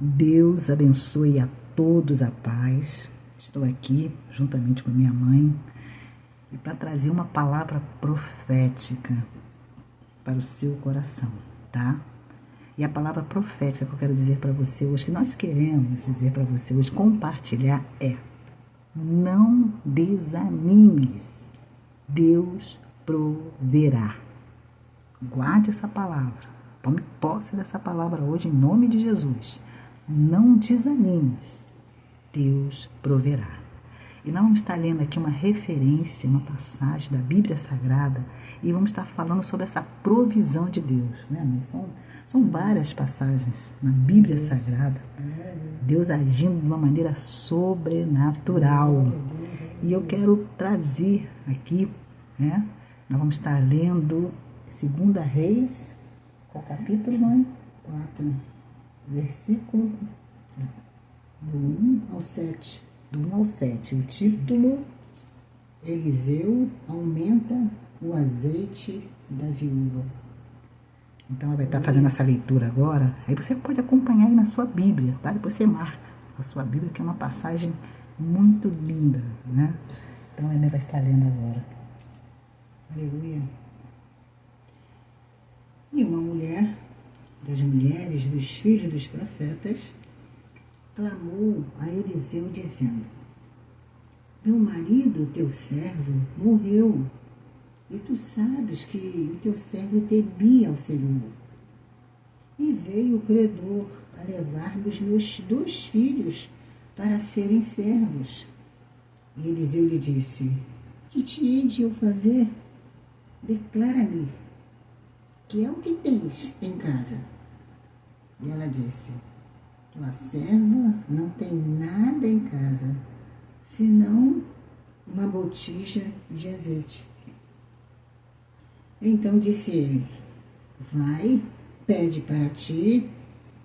Deus abençoe a todos a paz. Estou aqui juntamente com minha mãe e para trazer uma palavra profética para o seu coração, tá? E a palavra profética que eu quero dizer para você hoje, que nós queremos dizer para você hoje, compartilhar é: não desanimes, Deus proverá. Guarde essa palavra, tome posse dessa palavra hoje em nome de Jesus. Não desanimes, Deus proverá. E nós vamos estar lendo aqui uma referência, uma passagem da Bíblia Sagrada e vamos estar falando sobre essa provisão de Deus, né, mãe? São várias passagens na Bíblia Sagrada, Deus agindo de uma maneira sobrenatural. E eu quero trazer aqui, né, nós vamos estar lendo 2 Reis, qual capítulo, mãe? 4, Versículo do 1 ao 7. do 1 ao 7. O título: Eliseu aumenta o azeite da viúva. Então, ela vai estar fazendo essa leitura agora. Aí você pode acompanhar aí na sua Bíblia, tá? Depois você marca a sua Bíblia, que é uma passagem muito linda, né? Então, a Nenê vai estar lendo agora. Aleluia. E uma mulher das mulheres dos filhos dos profetas clamou a Eliseu dizendo: Meu marido, teu servo, morreu, e tu sabes que o teu servo temia ao Senhor. E veio o credor a levar-me os meus 2 filhos para serem servos. E Eliseu lhe disse: Que te hei de eu fazer? Declara-me, que é o que tens em casa? E ela disse: Tua serva não tem nada em casa, senão uma botija de azeite. Então disse ele: Vai, pede para ti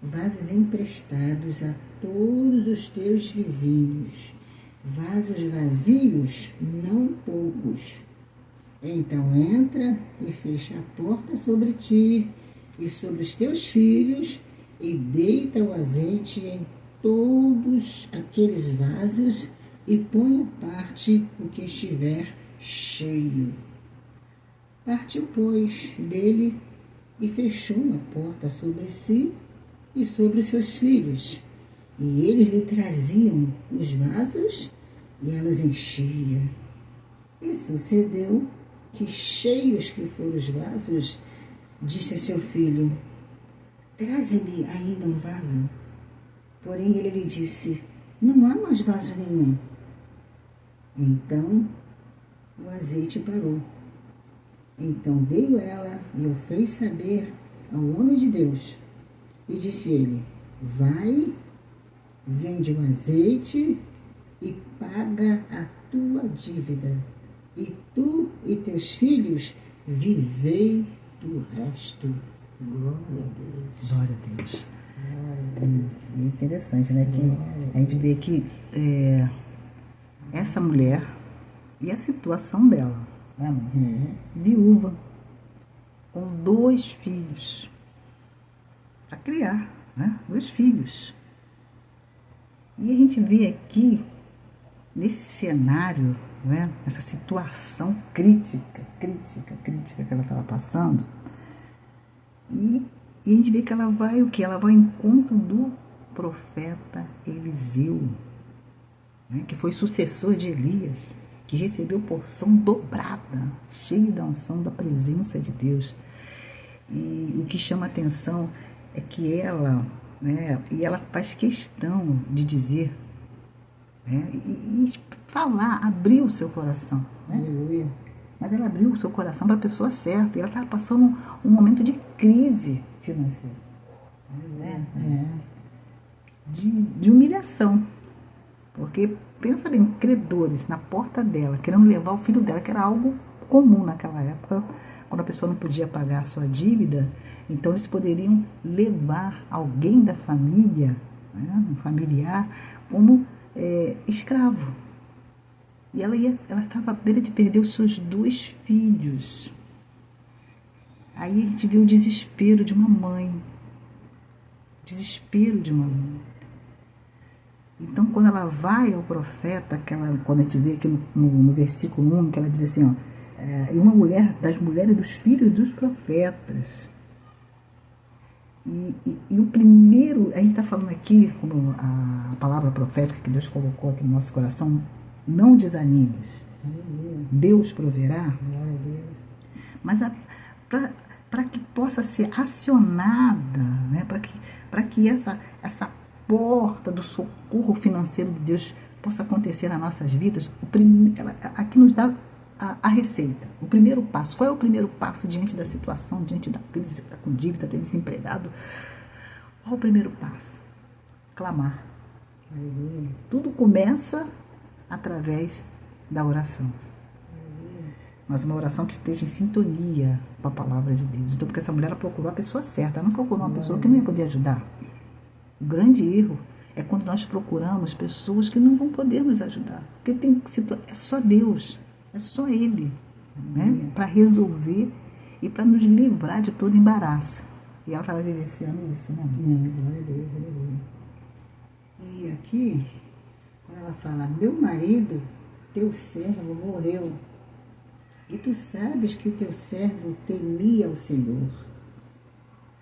vasos emprestados a todos os teus vizinhos, vasos vazios, não poucos. Então entra e fecha a porta sobre ti e sobre os teus filhos, e deita o azeite em todos aqueles vasos, e põe à parte o que estiver cheio. Partiu, pois, dele e fechou a porta sobre si e sobre os seus filhos. E eles lhe traziam os vasos e ela os enchia. E sucedeu que, cheios que foram os vasos, disse a seu filho: Traze-me ainda um vaso. Porém ele lhe disse: Não há mais vaso nenhum. Então o azeite parou. Então veio ela e o fez saber ao homem de Deus. E disse ele: Vai, vende o azeite e paga a tua dívida. E tu e teus filhos vivei do resto. Glória a Deus. Glória a Deus. É interessante, né? Que a gente vê que essa mulher e a situação dela, né, mãe? Viúva, com 2 filhos para criar, né? 2 filhos. E a gente vê aqui, nesse cenário, né? Essa situação crítica que ela estava passando. E a gente vê que ela vai o quê? Ela vai ao encontro do profeta Eliseu, né? Que foi sucessor de Elias, que recebeu porção dobrada, cheio da unção da presença de Deus. E o que chama atenção é que ela, né? E ela faz questão de dizer, né? E falar, abrir o seu coração, né? Aleluia. Mas ela abriu o seu coração para a pessoa certa. E ela estava passando um momento de crise financeira. Né? De humilhação. Porque, pensa bem, credores na porta dela, querendo levar o filho dela, que era algo comum naquela época, quando a pessoa não podia pagar a sua dívida, então eles poderiam levar alguém da família, né, um familiar, como escravo. E ela estava à beira de perder os seus 2 filhos. Aí a gente vê o desespero de uma mãe desespero de uma mãe. Então, quando ela vai ao profeta, quando a gente vê aqui no versículo 1, que ela diz assim, ó, e uma mulher das mulheres dos filhos dos profetas. E o primeiro, a gente está falando aqui, como a palavra profética que Deus colocou aqui no nosso coração, não desanimes. Deus proverá. Mas para que possa ser acionada, né, para que essa porta do socorro financeiro de Deus possa acontecer nas nossas vidas, aqui nos dá a receita, o primeiro passo. Qual é o primeiro passo diante da situação, diante da crise, você está com dívida, está desempregado? Qual é o primeiro passo? Clamar. Tudo começa através da oração. Mas uma oração que esteja em sintonia com a palavra de Deus. Então, porque essa mulher ela procurou a pessoa certa, ela não procurou uma pessoa que não ia poder ajudar. O grande erro é quando nós procuramos pessoas que não vão poder nos ajudar. Porque é só Deus, é só Ele, né, para resolver e para nos livrar de todo embaraço. E ela estava vivenciando isso, né? Glória a Deus, aleluia. E aqui, quando ela fala, meu marido, teu servo, morreu. E tu sabes que o teu servo temia ao Senhor.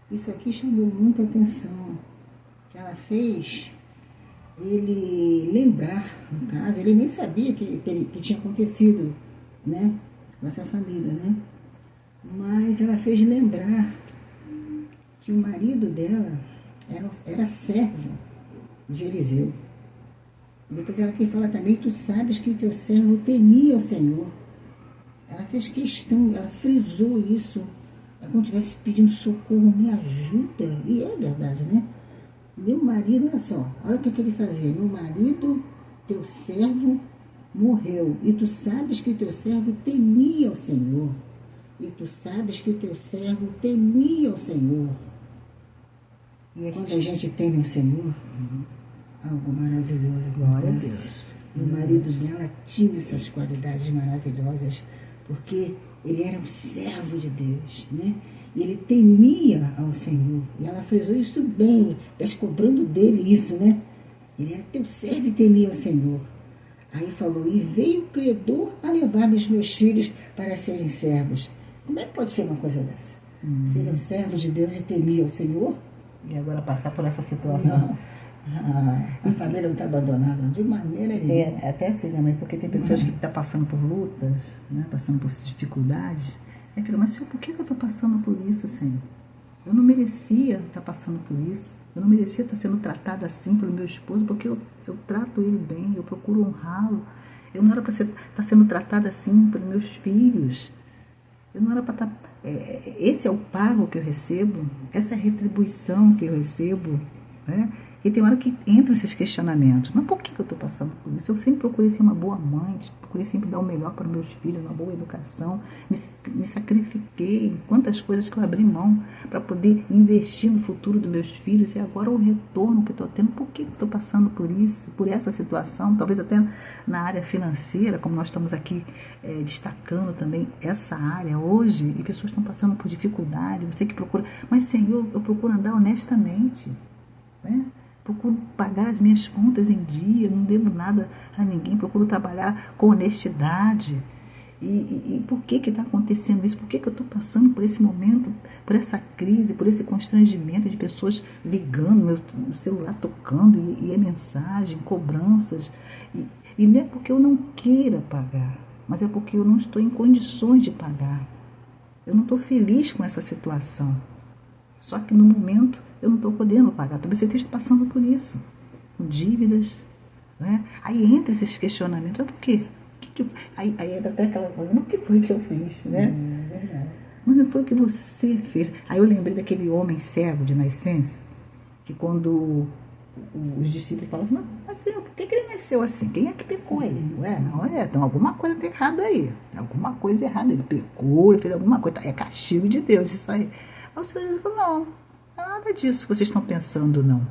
Isso aqui chamou muita atenção. Que ela fez ele lembrar, no caso, ele nem sabia que tinha acontecido, né, com essa família, né? Mas ela fez lembrar que o marido dela era servo de Eliseu. Depois ela aqui fala também, tu sabes que o teu servo temia ao Senhor. Ela fez questão, ela frisou isso. É como se estivesse pedindo socorro, me ajuda. E é verdade, né? Meu marido, olha só, olha o que ele fazia. Meu marido, teu servo, morreu. E tu sabes que o teu servo temia ao Senhor. E tu sabes que o teu servo temia ao Senhor. E quando a gente teme ao Senhor, algo maravilhoso acontece. E o marido dela tinha essas qualidades maravilhosas, porque ele era um servo de Deus, né? E ele temia ao Senhor. E ela frisou isso bem, parece cobrando dele isso, né? Ele era teu servo e temia ao Senhor. Aí falou, e veio o credor a levar os meus filhos para serem servos. Como é que pode ser uma coisa dessa? Ser um servo de Deus e temia ao Senhor? E agora passar por essa situação. A família não está abandonada de maneira nenhuma. Até assim, né, mãe? Porque tem pessoas que estão passando por lutas, né, passando por dificuldades. Aí fica, mas Senhor, por que eu estou passando por isso, Senhor? Eu não merecia estar passando por isso. Eu não merecia estar sendo tratada assim pelo meu esposo, porque eu trato ele bem, eu procuro honrá-lo. Eu não era para estar sendo tratada assim pelos meus filhos. Eu não era para estar... esse é o pago que eu recebo, essa é a retribuição que eu recebo, né? E tem hora que entra esses questionamentos. Mas por que eu estou passando por isso? Eu sempre procurei ser uma boa mãe, procurei sempre dar o melhor para os meus filhos, uma boa educação. Me sacrifiquei, quantas coisas que eu abri mão para poder investir no futuro dos meus filhos. E agora o retorno que eu estou tendo, por que eu estou passando por isso? Por essa situação, talvez até na área financeira, como nós estamos aqui destacando também essa área hoje. E pessoas estão passando por dificuldade, você que procura... Mas, Senhor, eu procuro andar honestamente, né? Procuro pagar as minhas contas em dia, não devo nada a ninguém, procuro trabalhar com honestidade. E por que está acontecendo isso? Por que eu estou passando por esse momento, por essa crise, por esse constrangimento de pessoas ligando, meu celular tocando, e é mensagem, cobranças. E não é porque eu não queira pagar, mas é porque eu não estou em condições de pagar. Eu não estou feliz com essa situação. Só que no momento eu não estou podendo pagar. Talvez você esteja passando por isso, com dívidas, né? Aí entra esses questionamentos, por quê? Aí entra até aquela coisa, mas o que foi que eu fiz, né? Mas não foi o que você fez. Aí eu lembrei daquele homem cego de nascença, que quando os discípulos falam assim, mas Senhor, por que ele nasceu assim? Quem é que pecou ele? Então alguma coisa está errada aí. Alguma coisa errada. Ele pecou, ele fez alguma coisa. É castigo de Deus, isso aí. Aí o Senhor Jesus falou, não é nada disso que vocês estão pensando, não.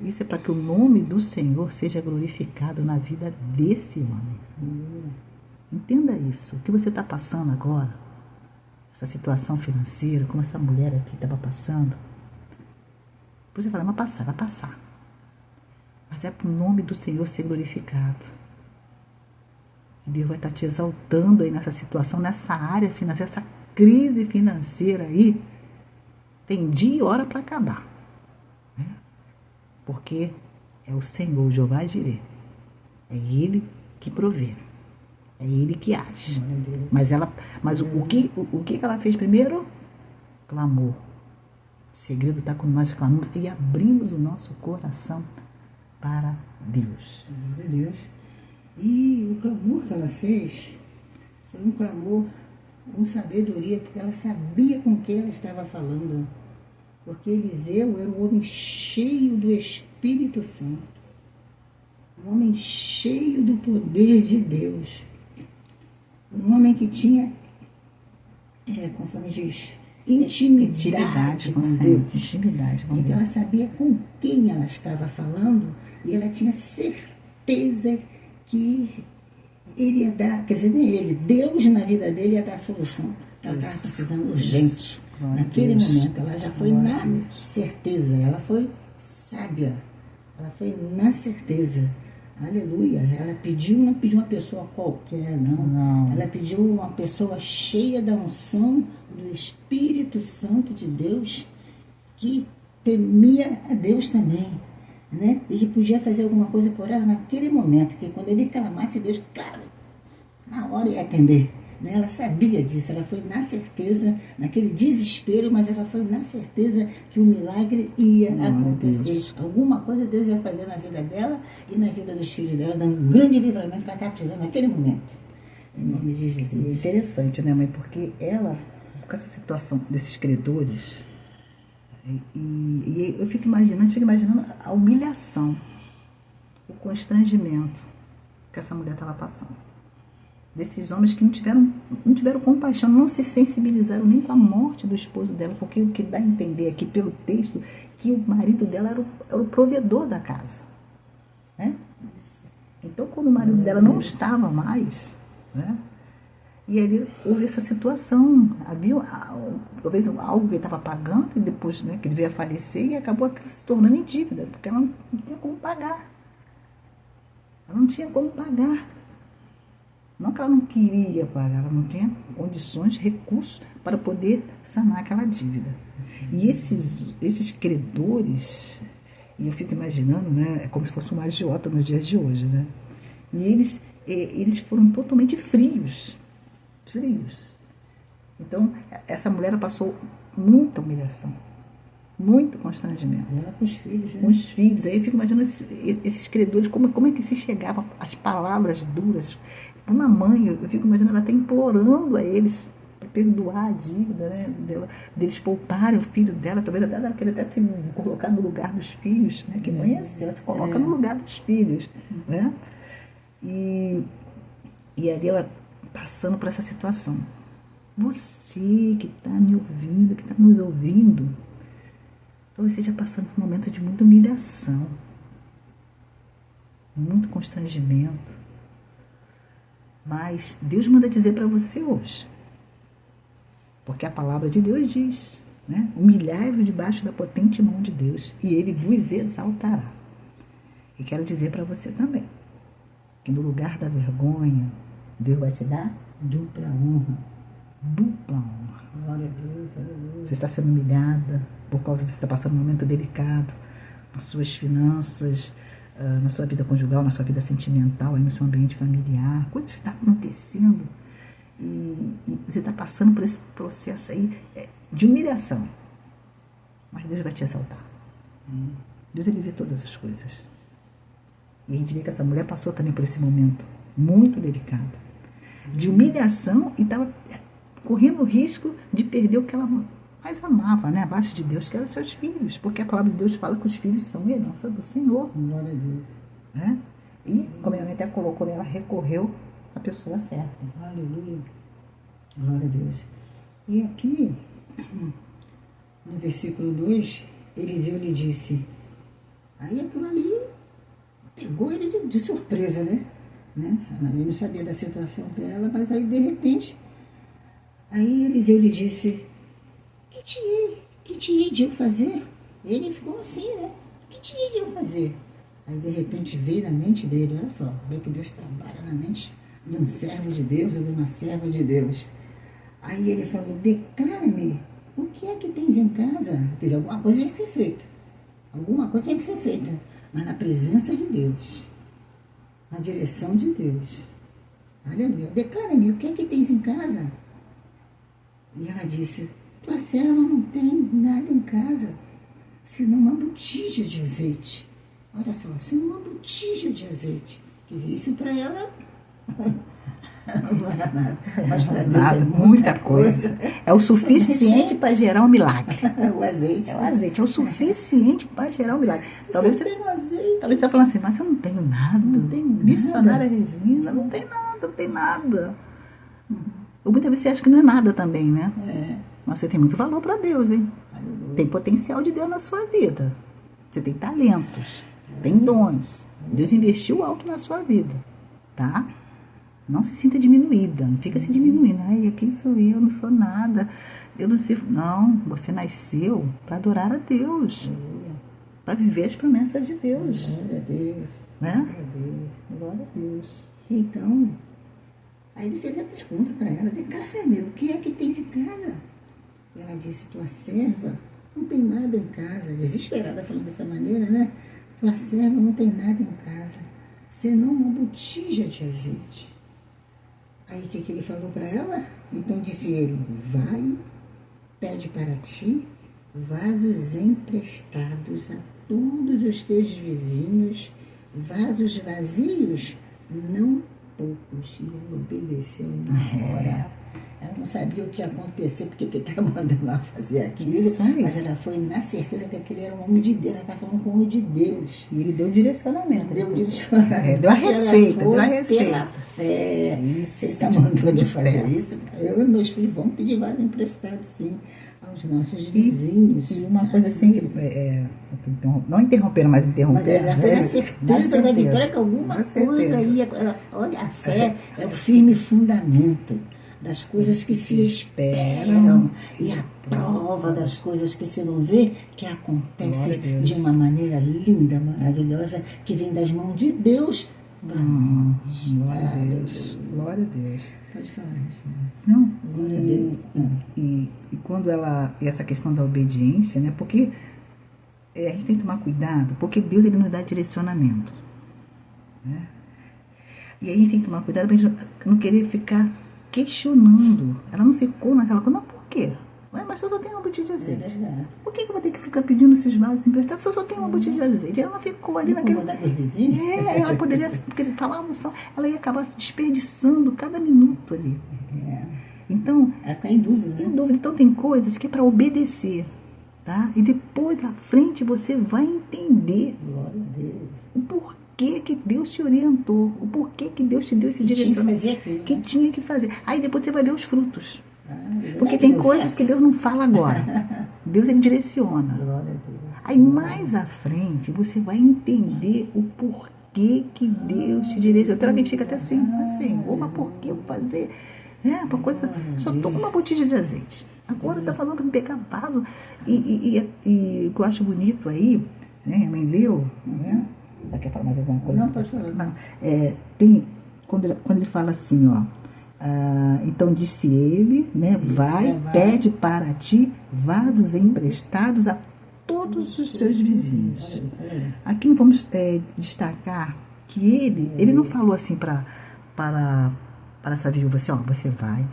Isso é para que o nome do Senhor seja glorificado na vida desse homem. Entenda isso. O que você está passando agora, essa situação financeira, como essa mulher aqui estava passando, Por isso vai passar, vai passar. Mas é para o nome do Senhor ser glorificado. E Deus vai estar te exaltando aí nessa situação, nessa área financeira, essa crise financeira aí. Tem dia e hora para acabar. Né? Porque é o Senhor, o Jeová Jireh. É Ele que provê. É Ele que age. Mas o que ela fez primeiro? Clamou. O segredo está quando nós clamamos e abrimos o nosso coração para Deus. Glória a Deus. E o clamor que ela fez foi um clamor com sabedoria, porque ela sabia com quem ela estava falando. Porque Eliseu era um homem cheio do Espírito Santo. Um homem cheio do poder de Deus. Um homem que tinha, conforme diz, intimidade com Deus. Intimidade com então Deus. ela sabia com quem ela estava falando e ela tinha certeza que ele ia dar, quer dizer, nem ele, Deus na vida dele ia dar a solução. Ela estava precisando urgente. Naquele momento, ela já foi na certeza, ela foi sábia, ela foi na certeza. Aleluia. Ela pediu, não pediu uma pessoa qualquer, não. Ela pediu uma pessoa cheia da unção do Espírito Santo de Deus, que temia a Deus também, né? E que podia fazer alguma coisa por ela naquele momento, que quando ele clamasse a Deus, claro, na hora ia atender. Né? Ela sabia disso, ela foi na certeza, naquele desespero, mas ela foi na certeza que o milagre ia acontecer. Alguma coisa Deus ia fazer na vida dela e na vida dos filhos dela, dando um grande livramento que ela estava precisando naquele momento. Em nome de Jesus. É interessante, né, mãe? Porque ela, com essa situação desses credores, e eu fico imaginando a humilhação, o constrangimento que essa mulher estava passando. Desses homens que não tiveram compaixão, não se sensibilizaram nem com a morte do esposo dela, porque o que dá a entender aqui pelo texto, que o marido dela era o provedor da casa. Né? Então, quando o marido dela não estava mais, né? E ali houve essa situação, havia talvez algo que ele estava pagando, e depois, né, que ele veio a falecer, e acabou aquilo se tornando em dívida, porque ela não tinha como pagar. Ela não tinha como pagar. Não que ela não queria pagar, ela não tinha condições, recursos para poder sanar aquela dívida. E esses credores, e eu fico imaginando, né, é como se fosse um agiota nos dias de hoje, né? E eles foram totalmente frios. Então, essa mulher passou muita humilhação, muito constrangimento. Ela com os filhos, né? Com os filhos. Aí eu fico imaginando esses credores, como é que se chegava as palavras duras. Uma mãe, eu fico imaginando ela até implorando a eles para perdoar a dívida, né, deles pouparem o filho dela. Talvez ela queria até se colocar no lugar dos filhos, né, que mãe é assim, ela se coloca no lugar dos filhos, né? E ali ela passando por essa situação. Você que está me ouvindo, que está nos ouvindo, talvez esteja passando por um momento de muita humilhação, muito constrangimento. Mas Deus manda dizer para você hoje, porque a palavra de Deus diz, né? Humilhai-vos debaixo da potente mão de Deus e Ele vos exaltará. E quero dizer para você também, que no lugar da vergonha, Deus vai te dar dupla honra. Dupla honra. Glória a Deus, aleluia. Você está sendo humilhada por causa de você estar passando um momento delicado nas suas finanças, na sua vida conjugal, na sua vida sentimental, aí no seu ambiente familiar, coisas que estão acontecendo e você está passando por esse processo aí de humilhação. Mas Deus vai te exaltar. Deus, Ele vê todas as coisas. E a gente vê que essa mulher passou também por esse momento muito delicado, de humilhação, e estava correndo o risco de perder o que ela mais amava, né, abaixo de Deus, que eram seus filhos, porque a palavra de Deus fala que os filhos são herança do Senhor. Glória a Deus. Né? E, como a minha mãe até colocou, ela recorreu à pessoa certa. Aleluia. Glória a Deus. E aqui, no versículo 2, Eliseu lhe disse, aí aquilo ali pegou ele de surpresa, né? Ela não sabia da situação dela, mas aí de repente, aí Eliseu lhe disse, que te hei de eu fazer? Ele ficou assim, né? O que tinha de eu fazer? Aí, de repente, veio na mente dele, olha só, como é que Deus trabalha na mente de um servo de Deus ou de uma serva de Deus. Aí ele falou, declara-me, o que é que tens em casa? Quer dizer, alguma coisa tinha que ser feita. Alguma coisa tinha que ser feita. Mas na presença de Deus. Na direção de Deus. Aleluia. Declara-me, o que é que tens em casa? E ela disse, tua serva não tem nada em casa, senão uma botija de azeite. Olha só, senão uma botija de azeite. Quer dizer, isso para ela não era nada. Mas para Deus é muita coisa. É o suficiente para gerar um milagre. O azeite. É o azeite, é o suficiente para gerar um milagre. Talvez você está falando assim, mas eu não tenho nada. Não tenho nada. Missionária Regina, não tem nada, não tem nada. Ou muitas vezes você acha que não é nada também, né? É. Mas você tem muito valor para Deus, hein? Tem potencial de Deus na sua vida. Você tem talentos, tem dons. Deus investiu alto na sua vida, tá? Não se sinta diminuída, não fica se diminuindo. Ai, quem sou eu? Eu não sou nada. Eu não sei. Não, você nasceu para adorar a Deus, para viver as promessas de Deus. Glória a Deus. Né? Glória a Deus. Glória a Deus. Então, aí ele fez a pergunta para ela, declara-me, o que é que tens em casa? E ela disse, tua serva não tem nada em casa. Desesperada falando dessa maneira, né? Tua serva não tem nada em casa, senão uma botija de azeite. Aí o que ele falou para ela? Então disse ele, vai, pede para ti vasos emprestados a todos os teus vizinhos, vasos vazios, não poucos. E ele obedeceu na hora. Ela não sabia o que ia acontecer, porque ele estava mandando ela fazer aquilo, mas ela foi na certeza que aquele era um homem de Deus, ela estava falando com o homem de Deus. E ele deu direcionamento. Deu direcionamento. Deu a receita, deu a receita. Pela fé. Isso, ele está mandando fazer isso. Eu e meus filhos vamos pedir vaso emprestado, sim, aos nossos vizinhos. E uma coisa assim, que não interromperam, mas interromperam. Mas ela foi na certeza da vitória que alguma coisa aí, olha, a fé é o firme fundamento das coisas que se esperam e a prova das coisas que se não vê, que acontece de uma maneira linda, maravilhosa, que vem das mãos de Deus para nós. Glória a Deus. Glória a Deus. Pode falar, Regina. Não? Glória a Deus. E quando essa questão da obediência, né? Porque a gente tem que tomar cuidado, porque Deus ele nos dá direcionamento. Né? E aí a gente tem que tomar cuidado para a gente não querer ficar questionando. Ela não ficou naquela coisa, não, por quê? Ué, mas eu só tenho uma botija de azeite. Por que eu vou ter que ficar pedindo esses vasos emprestados se eu só tenho uma botija de azeite? Ela não ficou ali naquele... ela poderia falar uma unção, ela ia acabar desperdiçando cada minuto ali. Então... Ela fica em dúvida, né? Em dúvida. Então tem coisas que é para obedecer, tá? E depois, à frente, você vai entender Glória a Deus. o porquê que Deus te orientou, o porquê que Deus te deu esse direcionamento, que tinha que fazer. Aí depois você vai ver os frutos. Porque tem coisas que Deus não fala agora. Deus ele direciona. Aí mais à frente você vai entender o porquê que Deus te direcionou. Então a gente fica até assim, mas por que eu fazer? Uma coisa, só tô com uma botija de azeite. Agora tá falando para me pegar vaso. E o que eu acho bonito aí, né? A mãe leu, né? Você quer falar mais alguma coisa? Não, pode falar. Não. Quando ele fala assim, ó. Então disse ele, né? Vai, pede para ti vasos emprestados a todos os seus vizinhos. Aqui nós vamos destacar que ele não falou assim para essa viúva assim, ó, você vai,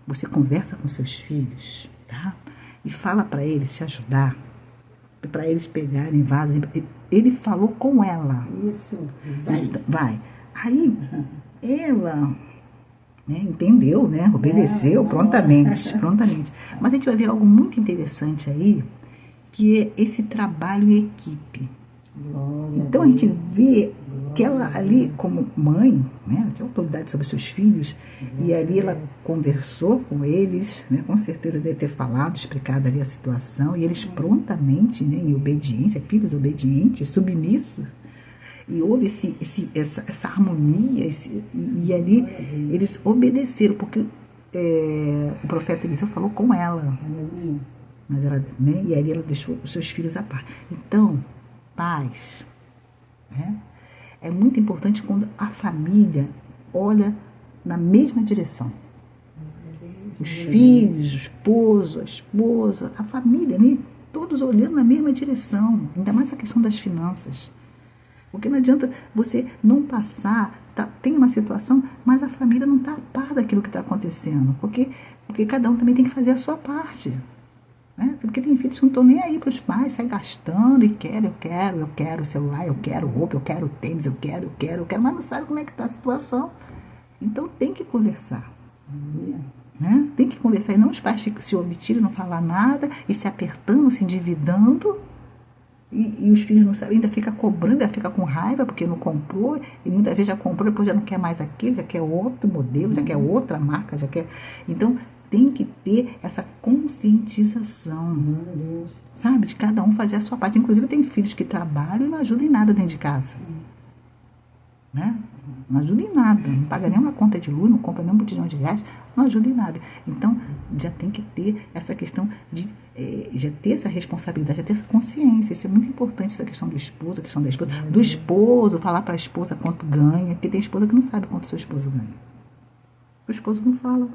você conversa com seus filhos, tá? E fala para eles te ajudar, para eles pegarem vasos. Ele falou com ela. Isso, vai. Aí ela, né, entendeu, né? Obedeceu prontamente. Mas a gente vai ver algo muito interessante aí, que é esse trabalho em equipe. Então a gente vê que ela ali, como mãe, né, ela tinha autoridade sobre seus filhos, e ali ela conversou com eles, né, com certeza deve ter falado, explicado ali a situação, e eles prontamente, né, em obediência, filhos obedientes, submissos, e houve essa harmonia, e ali eles obedeceram, porque o profeta Eliseu falou com ela. Mas ela, né? E aí ela deixou os seus filhos à parte. Então, pais, né? É muito importante quando a família olha na mesma direção. Os filhos, o esposo, a esposa, a família, né? Todos olhando na mesma direção. Ainda mais a questão das finanças. Porque não adianta você não passar, tem uma situação, mas a família não está a par daquilo que está acontecendo. Porque cada um também tem que fazer a sua parte. Né? Porque tem filhos que não estão nem aí para os pais, saem gastando e eu quero celular, eu quero roupa, eu quero tênis, eu quero, mas não sabe como é que está a situação. Então tem que conversar. Né? Tem que conversar, e não os pais se omitirem, não falar nada, e se apertando, se endividando, e os filhos não sabem, ainda fica cobrando, ainda fica com raiva, porque não comprou, e muitas vezes já comprou, depois já não quer mais aquele, já quer outro modelo, já quer outra marca, já quer... Então, tem que ter essa conscientização, sabe? De cada um fazer a sua parte. Inclusive, tem filhos que trabalham e não ajudam em nada dentro de casa. Né? Não ajuda em nada, não paga nenhuma conta de luz, não compra nenhum botijão de gás, não ajuda em nada. Então, já tem que ter essa questão de já ter essa responsabilidade, já ter essa consciência. Isso é muito importante, essa questão do esposo, a questão da esposa. Do esposo, falar para a esposa quanto ganha, porque tem esposa que não sabe quanto seu esposo ganha. O esposo não fala.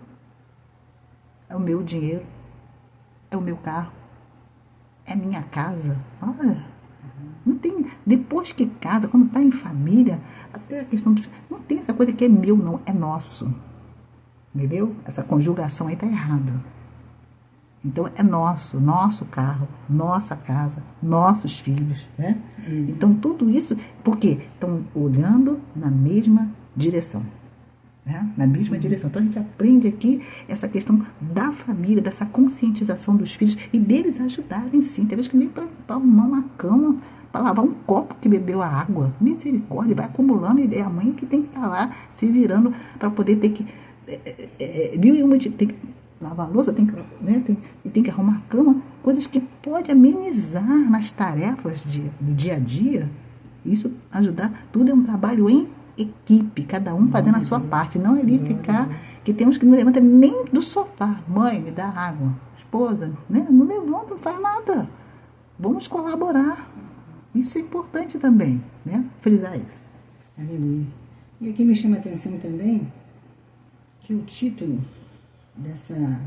É o meu dinheiro, é o meu carro, é minha casa. Olha, não tem, depois que casa, quando está em família, até a questão não tem essa coisa que é meu, não, é nosso. Entendeu? Essa conjugação aí está errada. Então é nosso carro, nossa casa, nossos filhos. Né? Então tudo isso, por quê? Estão olhando na mesma direção. Né? Na mesma direção. Então a gente aprende aqui essa questão da família, dessa conscientização dos filhos e deles ajudarem sim. Tem vezes que nem para arrumar uma cama, para lavar um copo que bebeu a água. Misericórdia, vai acumulando, e é a mãe que tem que estar lá se virando para poder ter que. Tem que lavar a louça, tem que arrumar a cama, coisas que pode amenizar nas tarefas do dia a dia. Isso ajudar, tudo é um trabalho em equipe, cada um fazendo a sua parte, não ali ficar, que tem uns que não levantam nem do sofá. Mãe, me dá água. Esposa, né? Não levanta, não faz nada. Vamos colaborar. Isso é importante também, né? Frisar isso. Aleluia. E aqui me chama a atenção também que o título dessa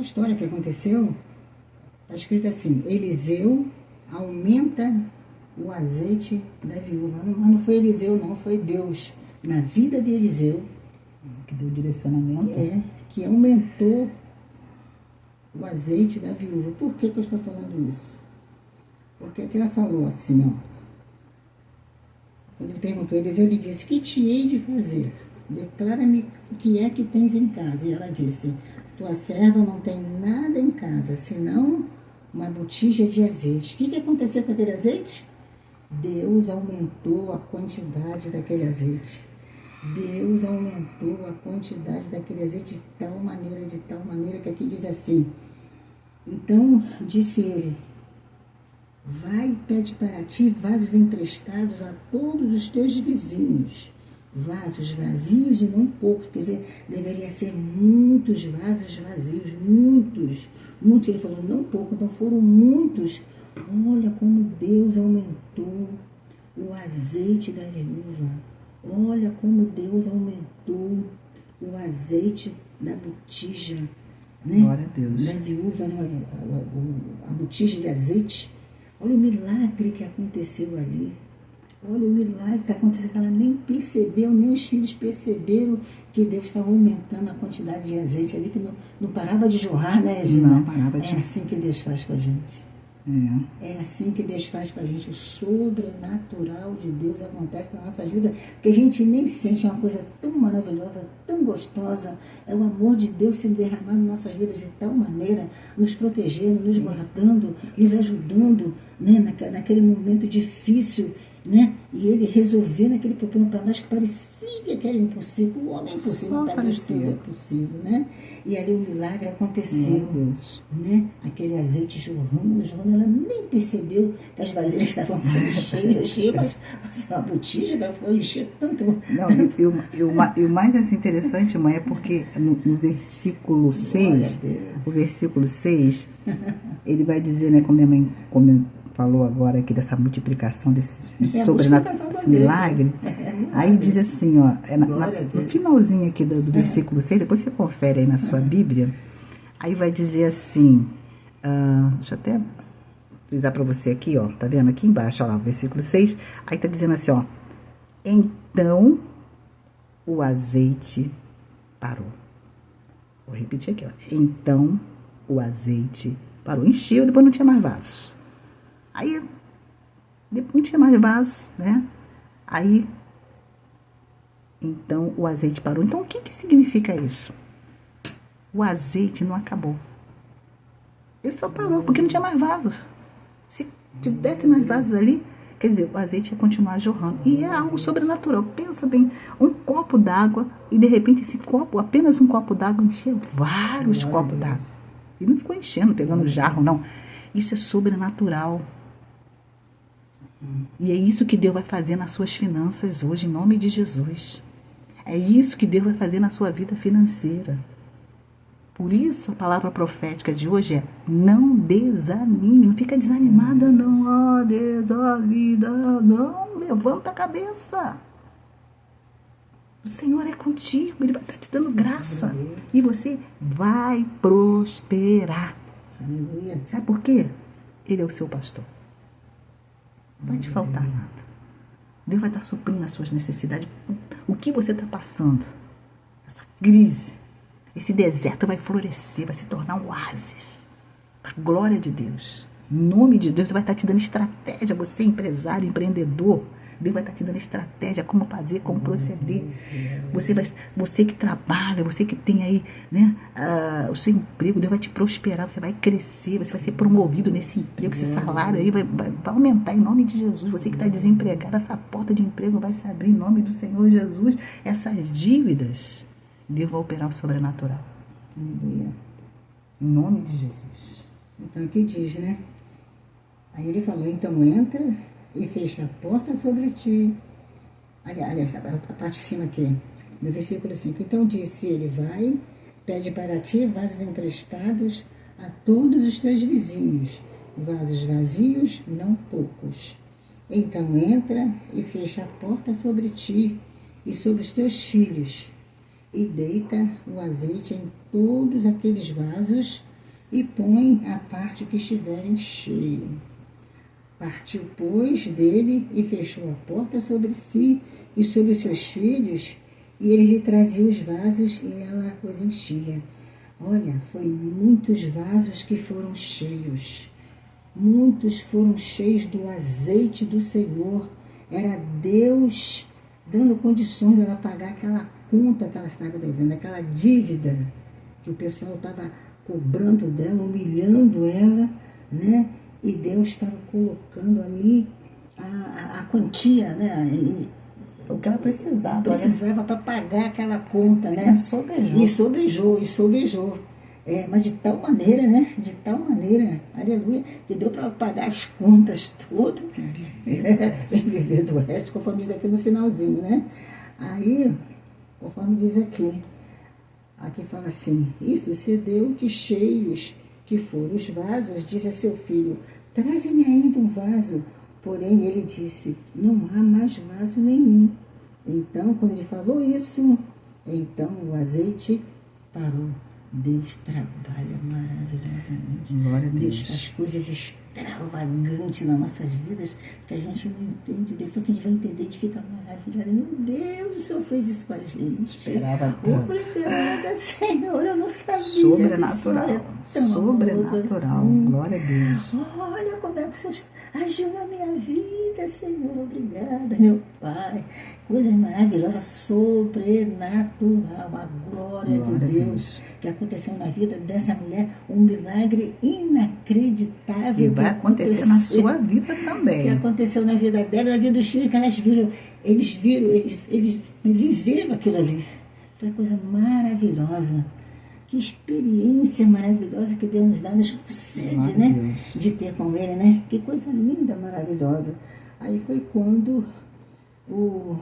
história que aconteceu está escrito assim: Eliseu aumenta o azeite da viúva. Mas não foi Eliseu, não, foi Deus. Na vida de Eliseu, que deu direcionamento. Que aumentou o azeite da viúva. Por que eu estou falando isso? Porque aqui ela falou assim, ó. Quando ele perguntou, Eliseu lhe disse: que te hei de fazer? Declara-me o que é que tens em casa. E ela disse: tua serva não tem nada em casa, senão uma botija de azeite. O que aconteceu com aquele azeite? Deus aumentou a quantidade daquele azeite. Deus aumentou a quantidade daquele azeite de tal maneira que aqui diz assim: então disse ele: vai e pede para ti vasos emprestados a todos os teus vizinhos, vasos vazios e não poucos. Quer dizer, deveria ser muitos vasos vazios, muitos. Ele falou, não pouco, então foram muitos. Olha como Deus aumentou o azeite da viúva. Olha como Deus aumentou o azeite da botija, né? Glória a Deus. Da viúva, né? A botija de azeite. Olha o milagre que aconteceu ali. Olha o milagre que aconteceu, que ela nem percebeu, nem os filhos perceberam que Deus estava aumentando a quantidade de azeite ali, que não parava de jorrar, né, Regina? Não parava de jorrar. É assim que Deus faz com a gente. É assim que Deus faz com a gente. O sobrenatural de Deus acontece na nossa vida, porque a gente nem sente. É uma coisa tão maravilhosa, tão gostosa. É o amor de Deus se derramando em nossas vidas de tal maneira, nos protegendo, nos guardando, nos ajudando, né, naquele momento difícil. né? E ele resolvendo aquele problema para nós que parecia que era impossível. O homem é impossível, para Deus tudo é possível, né? E ali o milagre aconteceu, né? Aquele azeite jorrando, ela nem percebeu que as vasilhas estavam sendo cheias, mas uma botija para foi encher tanto. Não, e o mais assim, interessante, mãe, é porque no versículo 6, ele vai dizer, né, como minha mãe falou agora aqui dessa multiplicação, desse sobrenatural, desse milagre, aí diz assim, ó, no finalzinho aqui do versículo 6, depois você confere aí na sua Bíblia, aí vai dizer assim, deixa eu até frisar para você aqui, ó, tá vendo aqui embaixo, ó lá, o versículo 6, aí tá dizendo assim, ó, então o azeite parou. Vou repetir aqui, ó, então o azeite parou, encheu, depois não tinha mais vasos. Aí, depois não tinha mais vaso, né? Aí, então, o azeite parou. Então, o que significa isso? O azeite não acabou. Ele só parou, porque não tinha mais vasos. Se tivesse mais vasos ali, quer dizer, o azeite ia continuar jorrando. E é algo sobrenatural. Pensa bem, um copo d'água, e de repente esse copo, apenas um copo d'água, encheu vários copos d'água. E não ficou enchendo, pegando jarro, não. Isso é sobrenatural. E é isso que Deus vai fazer nas suas finanças hoje, em nome de Jesus. É isso que Deus vai fazer na sua vida financeira. Por isso, a palavra profética de hoje é: não desanime, não fica desanimada, não. Oh, Deus, oh, vida, não, levanta a cabeça. O Senhor é contigo, Ele vai estar te dando graça. E você vai prosperar. Aleluia. Sabe por quê? Ele é o seu pastor. Não vai te faltar nada. Deus vai estar suprindo as suas necessidades. O que você está passando, essa crise, esse deserto vai florescer, vai se tornar um oásis. Para a glória de Deus. Em nome de Deus, Deus vai estar te dando estratégia. Você, empresário, empreendedor, Deus vai estar te dando estratégia, como fazer, como proceder. Você que trabalha, você que tem aí, né, o seu emprego, Deus vai te prosperar, você vai crescer, você vai ser promovido nesse emprego, esse salário aí vai aumentar em nome de Jesus. Você que está desempregado, essa porta de emprego vai se abrir em nome do Senhor Jesus. Essas dívidas, Deus vai operar o sobrenatural. Aleluia. Em nome de Jesus. Então aqui diz, né? Aí ele falou, então entra e fecha a porta sobre ti. Aliás, a parte de cima aqui, no versículo 5. Então disse ele, vai, pede para ti vasos emprestados a todos os teus vizinhos, vasos vazios, não poucos. Então entra e fecha a porta sobre ti e sobre os teus filhos, e deita o azeite em todos aqueles vasos e põe a parte que estiverem cheio. Partiu, pois, dele e fechou a porta sobre si e sobre os seus filhos, e ele lhe trazia os vasos e ela os enchia. Olha, foi muitos vasos que foram cheios. Muitos foram cheios do azeite do Senhor. Era Deus dando condições dela pagar aquela conta que ela estava devendo, aquela dívida que o pessoal estava cobrando dela, humilhando ela, né? E Deus estava colocando ali a quantia, né? O que ela precisava. Precisava para pagar aquela conta, né? E sobejou. Mas de tal maneira, né? De tal maneira, aleluia, que deu para pagar as contas todas. Viver do resto, conforme diz aqui no finalzinho, né? Aí, conforme diz aqui fala assim, isso se deu de cheios que foram os vasos, disse a seu filho, traze-me ainda um vaso. Porém, ele disse, não há mais vaso nenhum. Então, quando ele falou isso, então o azeite parou. Deus trabalha maravilhosamente. Glória a Deus. Deus faz coisas extravagantes nas nossas vidas que a gente não entende. Depois que a gente vai entender, a gente fica maravilhado. Meu Deus, o Senhor fez isso com a gente. Esperava tanto. Obrigada, Senhor. Eu não sabia. Sobrenatural. Sobrenatural. Assim. Glória a Deus. Olha como é que o Senhor agiu na minha vida, Senhor. Obrigada, meu Pai. Coisas maravilhosas, sobrenatural, a glória de Deus que aconteceu na vida dessa mulher, um milagre inacreditável. E vai acontecer na sua vida que também. aconteceu na vida dela, na vida dos filhos, que elas viram, eles viveram aquilo ali. Foi uma coisa maravilhosa. Que experiência maravilhosa que Deus nos dá, nos concede, né? De ter com Ele, né? Que coisa linda, maravilhosa. Aí foi quando um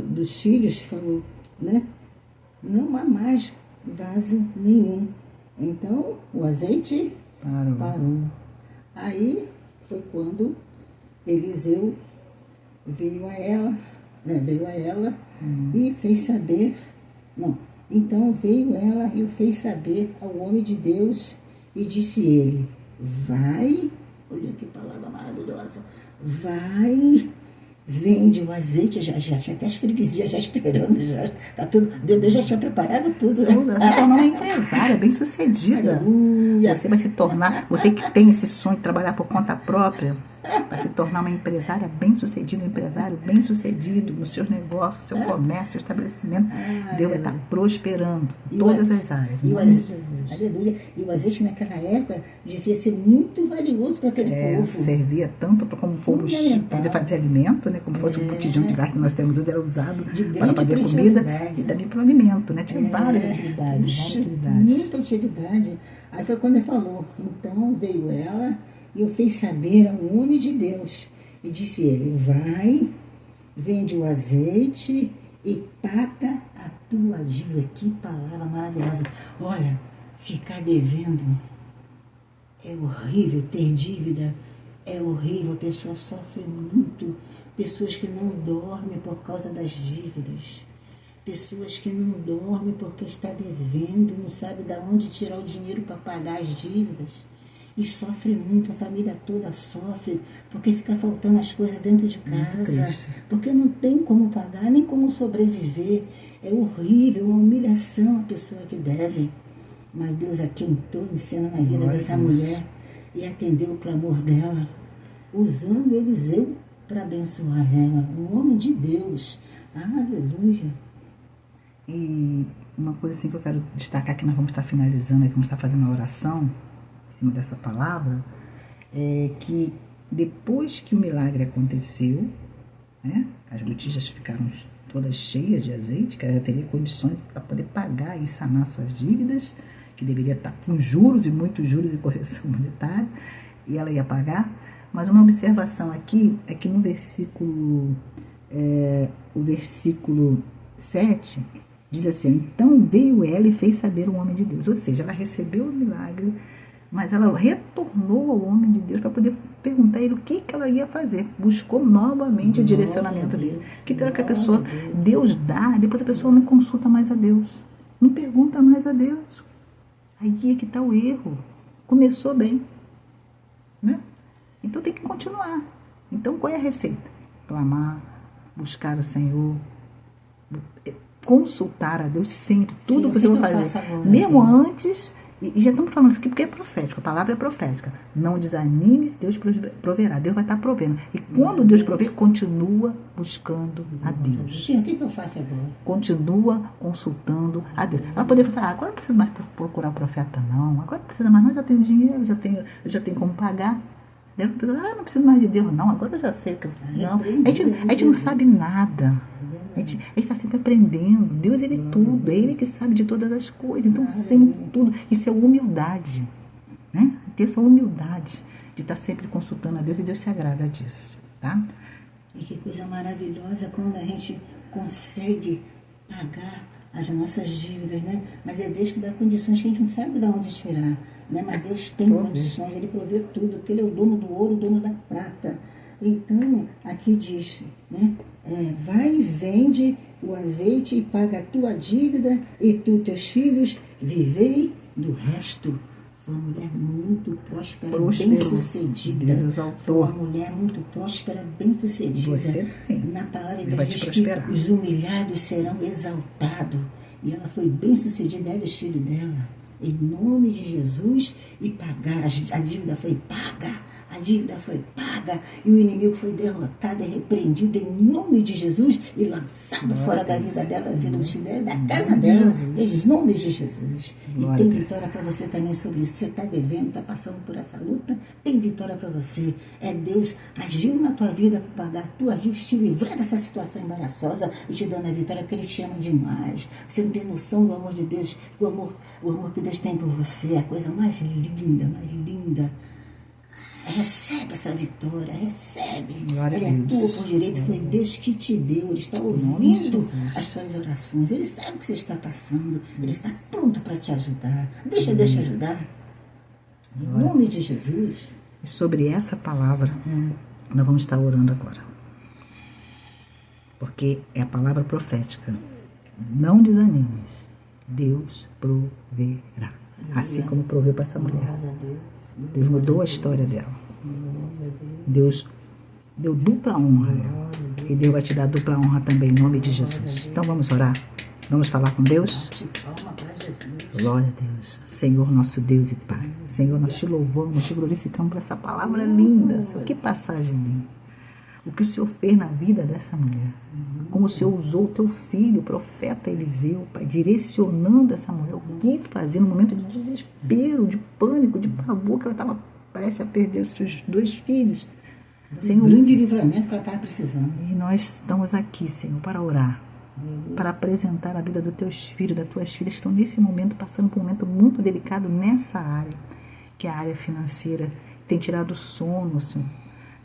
dos filhos falou, né? Não há mais vaso nenhum. Então, o azeite parou. Aí foi quando Eliseu veio a ela e fez saber, então veio ela e o fez saber ao homem de Deus e disse ele, vai, olha que palavra maravilhosa, vai, vende o azeite, já tinha até as freguesias já esperando, já tá tudo, Deus já tinha preparado tudo, né? Ela se tornou uma empresária bem sucedida. Você vai se tornar, você que tem esse sonho de trabalhar por conta própria, vai se tornar uma empresária bem sucedida, um empresário bem sucedido nos seus negócios, seu comércio, seu estabelecimento. Deus vai estar prosperando em todas as áreas. Aleluia. E o azeite naquela época devia ser muito valioso para aquele povo. Servia tanto como combustível de fazer alimento, né? Como fosse o botijão de gás que nós temos hoje, era usado para fazer comida e também para o alimento, né? Tinha várias utilidades. Muita utilidade. Aí foi quando ele falou, então veio ela e eu fez saber ao homem de Deus. E disse ele, vai, vende o azeite e paga a tua dívida. Que palavra maravilhosa. Olha, ficar devendo é horrível, ter dívida é horrível, a pessoa sofre muito. Pessoas que não dormem por causa das dívidas. Pessoas que não dormem porque está devendo, não sabe de onde tirar o dinheiro para pagar as dívidas. E sofre muito, a família toda sofre, porque fica faltando as coisas dentro de casa, porque não tem como pagar, nem como sobreviver. É horrível, uma humilhação a pessoa que deve. Mas Deus aqui entrou em cena na vida dessa mulher e atendeu o clamor dela, usando Eliseu para abençoar ela, um homem de Deus. Aleluia. E uma coisa assim que eu quero destacar, que nós vamos estar finalizando, que vamos estar fazendo a oração em cima dessa palavra, é que depois que o milagre aconteceu, né, as botijas ficaram todas cheias de azeite, que ela teria condições para poder pagar e sanar suas dívidas, que deveria estar com juros e muitos juros e correção monetária, e ela ia pagar. Mas uma observação aqui é que no versículo, o versículo 7, diz assim, então veio ela e fez saber o homem de Deus. Ou seja, ela recebeu o milagre, mas ela retornou ao homem de Deus para poder perguntar a ele o que ela ia fazer. Buscou novamente o direcionamento dele. Que tem hora que a pessoa, Deus dá, depois a pessoa não consulta mais a Deus. Não pergunta mais a Deus. Aí é que está o erro. Começou bem, né? Então tem que continuar. Então qual é a receita? Clamar, buscar o Senhor, consultar a Deus sempre, tudo que você vai fazer, agora, mesmo antes, e já estamos falando isso aqui porque é profético, a palavra é profética. Não desanime, Deus proverá, Deus vai estar provendo. E quando Deus prover, continua buscando a Deus. Sim, o que eu faço agora? Continua consultando a Deus. Ela poderia falar, agora não preciso mais procurar o profeta, não, agora não precisa mais, não, já tenho dinheiro, eu já tenho como pagar. Deus não precisa, não preciso mais de Deus, não, agora eu já sei que não. A gente não sabe nada. A gente está sempre aprendendo. Deus, Ele é tudo. É Ele que sabe de todas as coisas. Então, sempre tudo. Isso é humildade. Né? Ter essa humildade de estar sempre consultando a Deus, e Deus se agrada disso. Tá? E que coisa maravilhosa quando a gente consegue pagar as nossas dívidas, né? Mas é Deus que dá condições que a gente não sabe de onde tirar. Né? Mas Deus tem condições, Ele provê tudo, porque Ele é o dono do ouro, o dono da prata. Então, aqui diz, né? Vai e vende o azeite e paga a tua dívida, e tu, teus filhos, vivei do resto. Foi uma mulher muito próspera, bem-sucedida. Foi uma mulher muito próspera, bem-sucedida. Você tem. Na palavra de Deus diz que os humilhados serão exaltados. E ela foi bem-sucedida, ela e os filhos dela. Em nome de Jesus, e pagar. A dívida foi paga. Aí dívida foi paga e o inimigo foi derrotado e repreendido em nome de Jesus e lançado fora da vida dela, da vida do filho dela, da casa dela, em nome de Jesus. E tem vitória para você também sobre isso. Você está devendo, está passando por essa luta, tem vitória para você. É Deus agindo na tua vida para pagar a tua dívida, te livrar dessa situação embaraçosa e te dando a vitória, porque Ele te ama demais. Você não tem noção do amor de Deus, o amor que Deus tem por você, é a coisa mais linda, mais linda. Recebe essa vitória, recebe. Ela é tua por direito, foi Deus que te deu. Ele está ouvindo as tuas orações. Ele sabe o que você está passando. Ele está pronto para te ajudar. Deixa Deus te ajudar. Em nome de Jesus. E sobre essa palavra, nós vamos estar orando agora. Porque é a palavra profética. Não desanimes. Deus proverá. Assim como proveu para essa mulher. Deus mudou a história dela. Deus deu dupla honra a ela. E Deus vai te dar dupla honra também, em nome de Jesus. Então vamos orar. Vamos falar com Deus? Glória a Deus. Senhor, nosso Deus e Pai. Senhor, nós te louvamos, te glorificamos por essa palavra linda. Senhor, que passagem linda. O que o Senhor fez na vida dessa mulher. Como o Senhor usou o teu filho, o profeta Eliseu, Pai, direcionando essa mulher. O que fazer no momento de desespero, de pânico, de pavor, que ela estava prestes a perder os seus 2 filhos. Senhor, um grande livramento que ela estava precisando. E nós estamos aqui, Senhor, para orar. Para apresentar a vida dos teus filhos, das tuas filhas que estão nesse momento, passando por um momento muito delicado nessa área, que é a área financeira. Tem tirado o sono, Senhor.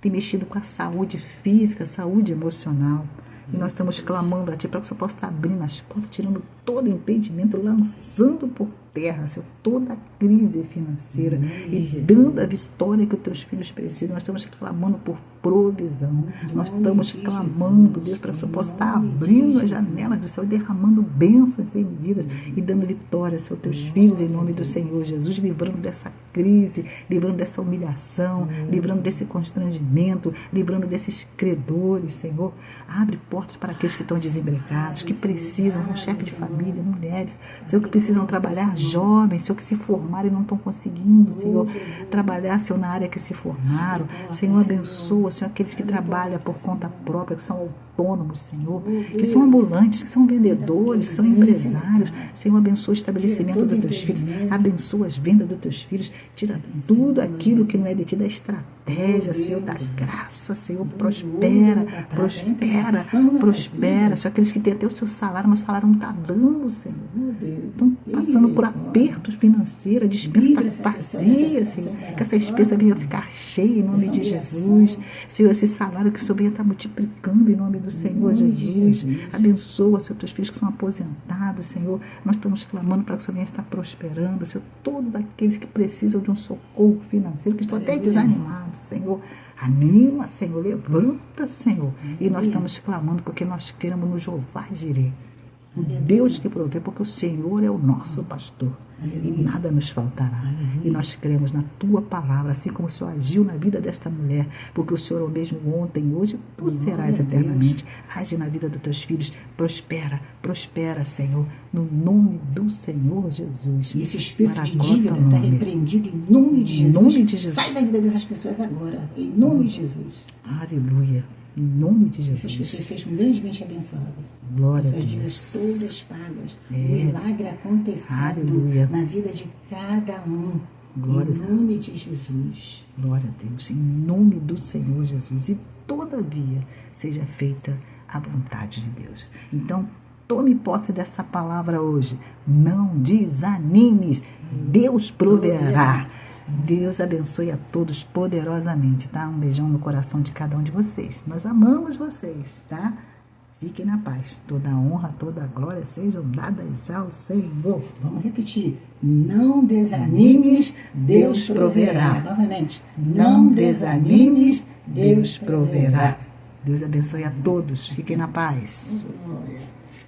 Tem mexido com a saúde física, a saúde emocional. E nós estamos clamando a Ti para que o Senhor possa estar abrindo as portas, tirando todo impedimento, lançando por terra, Senhor, toda a crise financeira e dando a vitória que os Teus filhos precisam. Nós estamos clamando por provisão. Nós estamos clamando, Deus, para que o Senhor possa estar abrindo as janelas do céu, derramando bênçãos sem medidas e dando vitória, Senhor, Teus filhos, em nome do Senhor Jesus, livrando dessa crise, livrando dessa humilhação, livrando desse constrangimento, livrando desses credores, Senhor. Abre portas para aqueles que estão desempregados, que precisam, um chefe de família, mulheres, Senhor, que precisam trabalhar, jovens, Senhor, que se formaram e não estão conseguindo, Senhor, trabalhar, Senhor, na área que se formaram. Senhor, abençoa, Senhor, aqueles que trabalham por conta própria, que são autônomos, Senhor, que são ambulantes, que são vendedores, que são empresários. Senhor, abençoa o estabelecimento dos teus filhos, abençoa as vendas dos teus filhos, tira tudo aquilo que não é de ti, da estratégia, Senhor, da graça, Senhor, prospera, prospera, prospera. Senhor, aqueles que têm até o seu salário, mas o salário não está dando, Senhor. Estão passando por apertos financeiros, a dispensa está vazia, Senhor, que essa dispensa venha ficar cheia em nome de Jesus. Senhor, esse salário que o Senhor venha estar multiplicando em nome do Senhor Jesus. Abençoa, Senhor, teus filhos que são aposentados, Senhor. Nós estamos clamando para que o Senhor venha estar prosperando, Senhor, todos aqueles que precisam de um socorro financeiro, que estão até desanimados, Senhor. Anima, Senhor, levanta, Senhor. E nós estamos clamando porque nós queremos no Jeová Jireh, o Deus que provê, porque o Senhor é o nosso pastor. E nada nos faltará. E nós cremos na Tua palavra, assim como o Senhor agiu na vida desta mulher, porque o Senhor é o mesmo ontem e hoje, Tu serás eternamente. Age na vida dos Teus filhos, prospera, prospera, Senhor, no nome do Senhor Jesus. E esse espírito de dívida está repreendido em nome de Jesus. Em nome de Jesus. Sai da vida dessas pessoas agora, em nome de Jesus. Aleluia. Em nome de Jesus. Essas pessoas sejam grandemente abençoadas. Glória a Deus. Suas dívidas todas pagas. O milagre acontecendo na vida de cada um. Glória em nome de Jesus. Glória a Deus. Em nome do Senhor Jesus. E todavia seja feita a vontade de Deus. Então, tome posse dessa palavra hoje. Não desanimes. Deus proverá. Deus abençoe a todos poderosamente, tá? Um beijão no coração de cada um de vocês. Nós amamos vocês, tá? Fiquem na paz. Toda a honra, toda a glória sejam dadas ao Senhor. Vamos repetir. Não desanimes, Deus proverá. Novamente. Não desanimes, Deus proverá. Deus abençoe a todos. Fiquem na paz. Glória.